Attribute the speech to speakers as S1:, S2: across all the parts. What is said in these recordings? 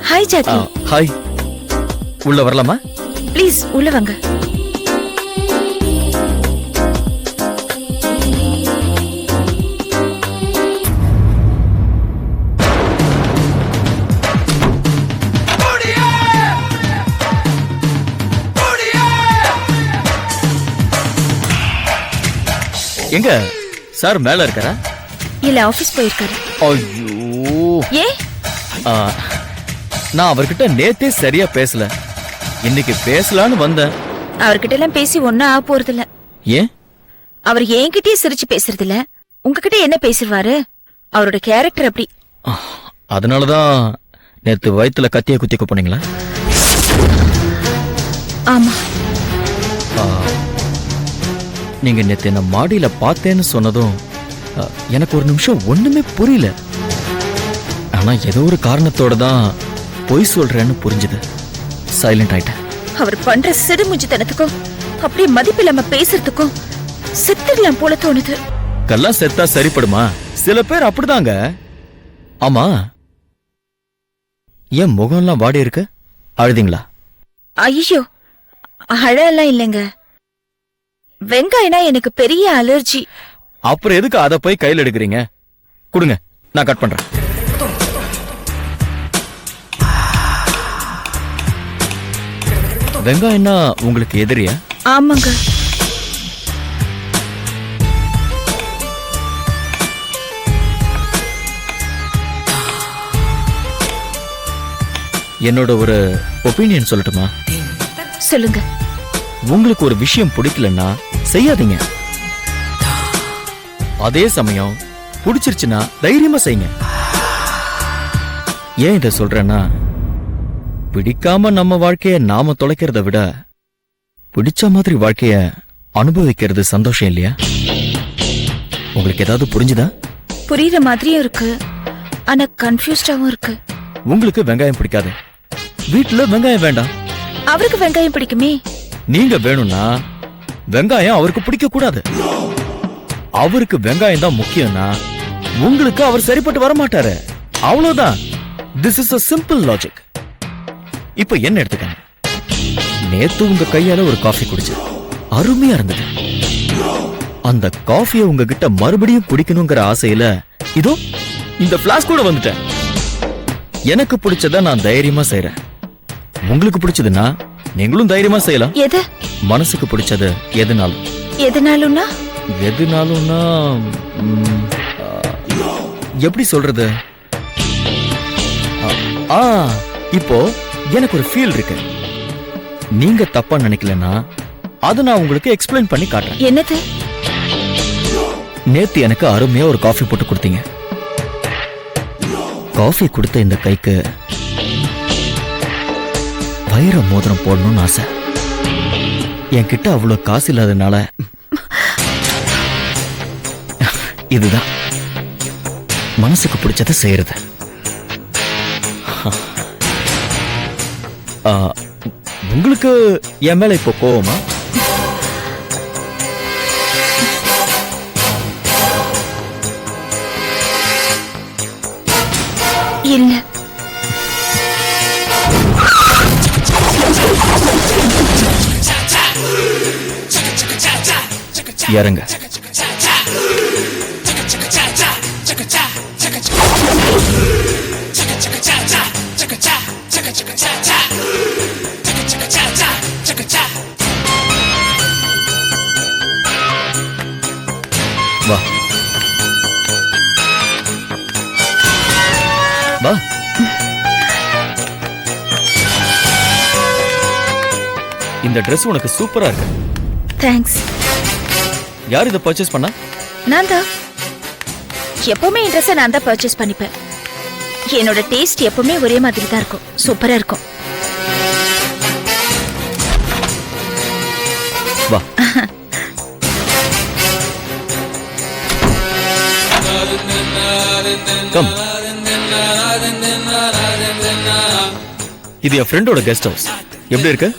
S1: Hi Jackie.
S2: Hi. உள்ள வரலாமா?
S1: Please உள்ள வாங்க.
S2: எங்க சார் மேல இருக்காரா?
S1: இல்ல, ஆபீஸ் போயிருக்காரு.
S2: ஐயோ.
S1: ஏ?
S2: நான் அவர்கிட்ட நேத்தே சரியா பேசல. இன்னைக்கு பேசலான்னு வந்தேன்.
S1: அவர்கிட்ட எல்லாம் பேசி ஒன்னும் ஆக போறது இல்ல.
S2: ஏன்?
S1: அவர் என்கிட்டயே சிரிச்சு பேசுறது இல்ல. உங்ககிட்ட என்ன பேசுவாரு? அவரோட கேரக்டர் அப்படி.
S2: அதனாலதான் நேத்து வயித்துல கத்திய குத்திக்க போனீங்களா?
S1: ஆமா.
S2: நீங்க நேத்து என்ன மாடியில பார்த்தேன்னு சொன்னதும் எனக்கு ஒரு நிமிஷம் ஒண்ணுமே புரியல. ஆனா ஏதோ ஒரு காரணத்தோட தான் பொய் சொல்றேன்னு புரிஞ்சுது. சைலண்ட் ஆயிட்டேன்.
S1: அவர் பண்ற சிடுமுஞ்சித்தனத்துக்கும் அப்படியே மதிப்பில்லாம பேசுறதுக்கும் செத்துடலாம் போல தோணுது.
S2: கல்லா செத்தா சரிப்படுமா? சில பேர் அப்படிதாங்க. ஆமா, ஏன் முகம்லாம் வாடி இருக்கு? அழுதிங்களா?
S1: ஐயோ, அழலாம் இல்லைங்க. வெங்காயம்னா எனக்கு பெரிய அலர்ஜி.
S2: அப்புறம் எதுக்கு அதை போய் கையில் எடுக்கிறீங்க? கொடுங்க, நான் கட் பண்றேன். வெங்காயம்னா உங்களுக்கு எதிரியா?
S1: ஆமாங்க.
S2: என்னோட ஒரு ஒப்பீனியன் சொல்லட்டுமா?
S1: சொல்லுங்க.
S2: உங்களுக்கு ஒரு விஷயம் பிடிக்கலன்னா செய்யாதீங்க. அதே சமயம் பிடிச்சிருச்சுன்னா தைரியமா செய்யுங்க. ஏன் இதை சொல்றேன்னா, பிடிக்காம நம்ம வாழ்க்கைய நாம தொலைக்கிறத விட பிடிச்ச மாதிரி வாழ்க்கைய அனுபவிக்கிறது சந்தோஷம் இல்லையா? உங்களுக்கு ஏதாவது புரிஞ்சுதா?
S1: புரியுற மாதிரியும் இருக்கு, ஆனா கன்ஃபியூஸ்டாவும் இருக்கு.
S2: உங்களுக்கு வெங்காயம் பிடிக்காது, வீட்டுல வெங்காயம் வேண்டாம்.
S1: அவருக்கு வெங்காயம் பிடிக்குமே. நீங்க
S2: வேணும்னா வெங்காயம் அவருக்கு பிடிக்க கூடாது. அவருக்கு வெங்காயம் தான் முக்கியம்னா உங்களுக்கு அவர் சரிப்பட்டு வர மாட்டாரு. அவ்வளவுதான். This is a simple logic. இப்ப என்ன எடுத்துக்கங்க. நேத்து உங்க கையால ஒரு காஃபி குடிச்சேன், அருமையா இருந்தது. அந்த காஃபியை உங்ககிட்ட மறுபடியும் குடிக்கணுங்கிற ஆசையில இதோ இந்த பிளாஸ்க் கூட வந்துட்டேன். எனக்கு பிடிச்சத நான் தைரியமா செய்யறேன். உங்களுக்கு பிடிச்சதுன்னா நீங்களும் தைரியமா செய்யலாம்.
S1: எது? மனசுக்கு
S2: பிடிச்சது எதுனாலும்.
S1: எதுனாலும்னா?
S2: எதுனாலும்னா எப்படி சொல்றது? இப்போ எனக்கு ஒரு ஃபீல் இருக்கு. நீங்க தப்பா நினைக்கலன்னா அதை நான் உங்களுக்கு எக்ஸ்பிளைன் பண்ணி காட்டுறேன்.
S1: என்னது?
S2: நேத்து எனக்கு அருமையா ஒரு காஃபி போட்டு கொடுத்தீங்க. காஃபி கொடுத்த இந்த கைக்கு வைர மோதிரம் போடணும்னு ஆசை. என்கிட்ட அவ்வளவு காசு இல்லாதனால இதுதான் மனசுக்கு பிடிச்சத செய்யறது. உங்களுக்கு என் மேல இப்போ கோவமா?
S1: இல்ல.
S2: இறங்க. வா வா. இந்த Dress உனக்கு சூப்பரா இருக்கு.
S1: தேங்க்ஸ்.
S2: யார் இதை பர்ச்சேஸ் பண்ணா?
S1: நான் தான். எப்பவுமே இந்த ட்ரெஸ்ஸை நான் தான் பர்ச்சேஸ் பண்ணிப்பேன். என்னோட டேஸ்ட் எப்பவுமே ஒரே மாதிரி தான் இருக்கும். சூப்பரா இருக்கும்.
S2: கம். இது என் ஃப்ரெண்டோட கெஸ்ட் ஹவுஸ். எப்படி இருக்கு?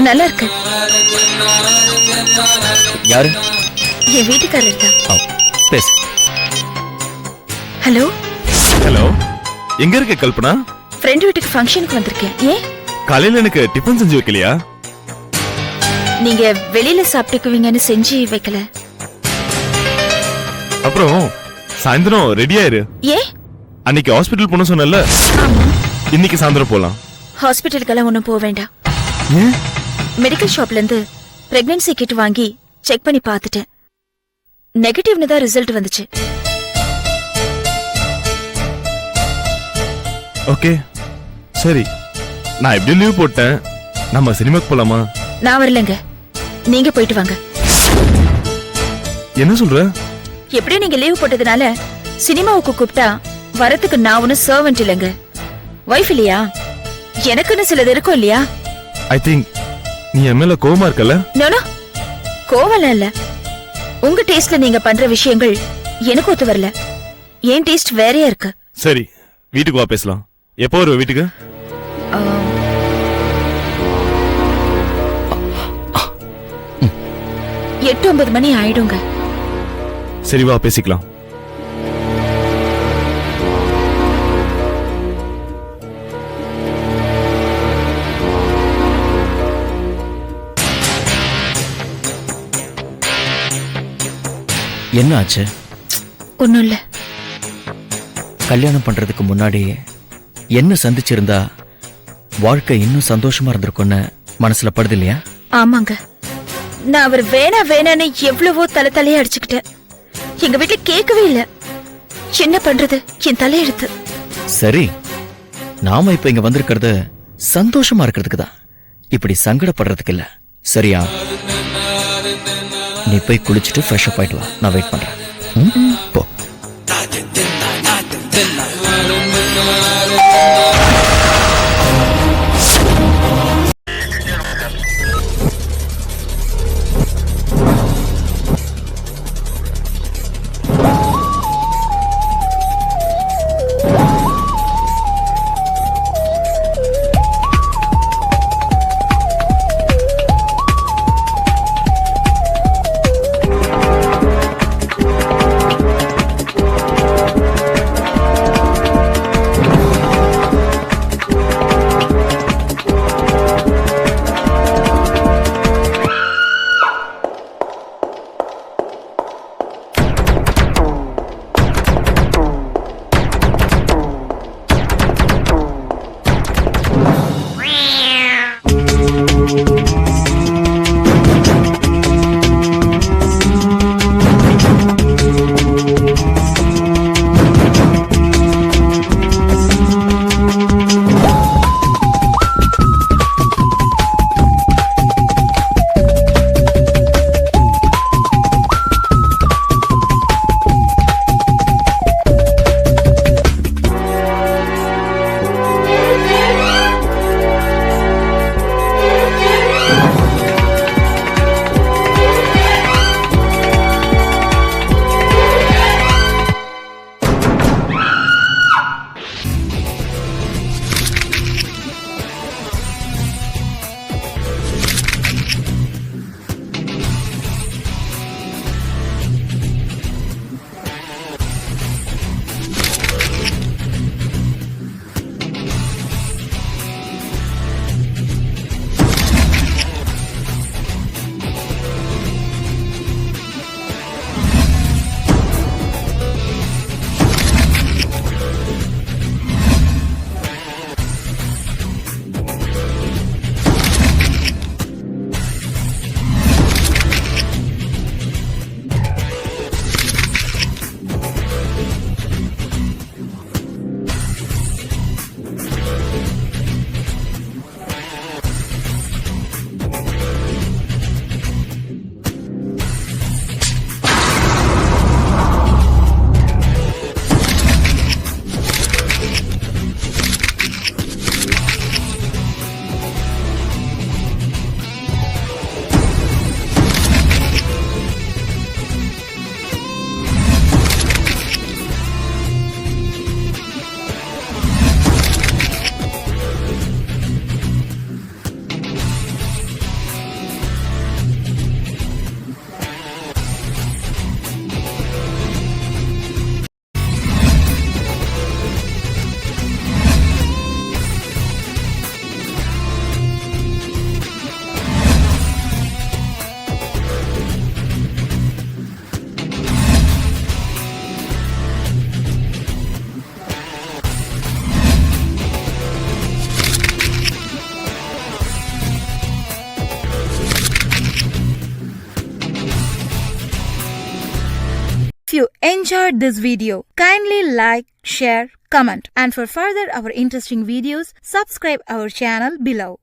S1: நல்லா இருக்கு.
S2: யாரு?
S1: என் வீட்டுக்காரர் தான்.
S2: பேசு.
S1: ஹலோ.
S3: ஹலோ, எங்க இருக்க கல்பனா?
S1: ஃப்ரெண்ட் வீட்டுக்கு ஃபங்க்ஷனுக்கு வந்திருக்கேன். ஏன்?
S3: காலையில எனக்கு டிஃபன் செஞ்சு வைக்கலையா?
S1: நீங்க வெளியில சாப்பிட்டுக்குவீங்கன்னு செஞ்சு வைக்கல.
S3: அப்புறம் சாயந்தரம் ரெடி ஆயிரு.
S1: ஏன்?
S3: அன்னைக்கு ஹாஸ்பிடல் போன சொன்னல,
S1: ஆமா.
S3: இன்னைக்கு சாயந்தரம் போலாம்.
S1: ஹாஸ்பிட்டலுக்கெல்லாம் ஒன்றும் போக வேண்டாம்.
S3: ஏன்?
S1: மெடிக்கல் ஷாப்ல இருந்து பிரெக்னன்சி கிட் வாங்கி செக் பண்ணி பார்த்துட்டேன். நெகட்டிவ்னு தான் ரிசல்ட் வந்துச்சு.
S3: ஓகே, சரி. நான் எப்படி லீவ் போட்டேன். நம்ம சினிமாக்கு போலாமா?
S1: நான் வரலங்க, நீங்க போயிட்டு வாங்க.
S3: என்ன சொல்ற?
S1: எப்படியும் நீங்க லீவ் போட்டதுனால சினிமாவுக்கு கூப்பிட்டா வரத்துக்கு நான் ஒன்னும் சர்வெண்ட் இல்லைங்க, வைஃப் இல்லையா? எனக்குன்னு சிலது இருக்கும் இல்லையா?
S3: ஐ திங்க் நீ என் மேல கோவமா இருக்கல?
S1: நோ, கோவலம் இல்ல. உங்க டேஸ்ட்ல நீங்க பண்ற விஷயங்கள் எனக்கு ஒத்து வரல. என் டேஸ்ட் வேறையா இருக்கு.
S3: சரி, வீட்டுக்கு வா பேசலாம். எப்போ வருவ வீட்டுக்கு?
S1: 8-9 மணி ஆயிடுங்க.
S3: சரி, வா பேசிக்கலாம்.
S2: என்ன ஆச்சு?
S1: ஒண்ணும் இல்ல.
S2: கல்யாணம் பண்றதுக்கு முன்னாடி என்ன சந்திச்சிருந்தா வாழ்க்கை இன்னும் சந்தோஷமா இருந்திருக்கும்னு மனசுல படுது இல்லையா?
S1: ஆமாங்க, நான் அவர் வேணா வேணான்னு எவ்வளவோ தலையா அடிச்சுக்கிட்டேன். எங்க வீட்டுல கேட்கவே இல்ல. என்ன பண்றது, என் தலையெழுத்து.
S2: சரி, நாம இப்ப இங்க வந்திருக்கிறது சந்தோஷமா இருக்கிறதுக்கு தான், இப்படி சங்கடப்படுறதுக்கு இல்ல. சரியா? நீ போய் குளிச்சுட்டு ஃப்ரெஷ் அப் ஆயிட்டு வா, நான் வெயிட் பண்றேன். போ.
S1: enjoyed this video, kindly like, share, comment, and for further our interesting videos, subscribe our channel below.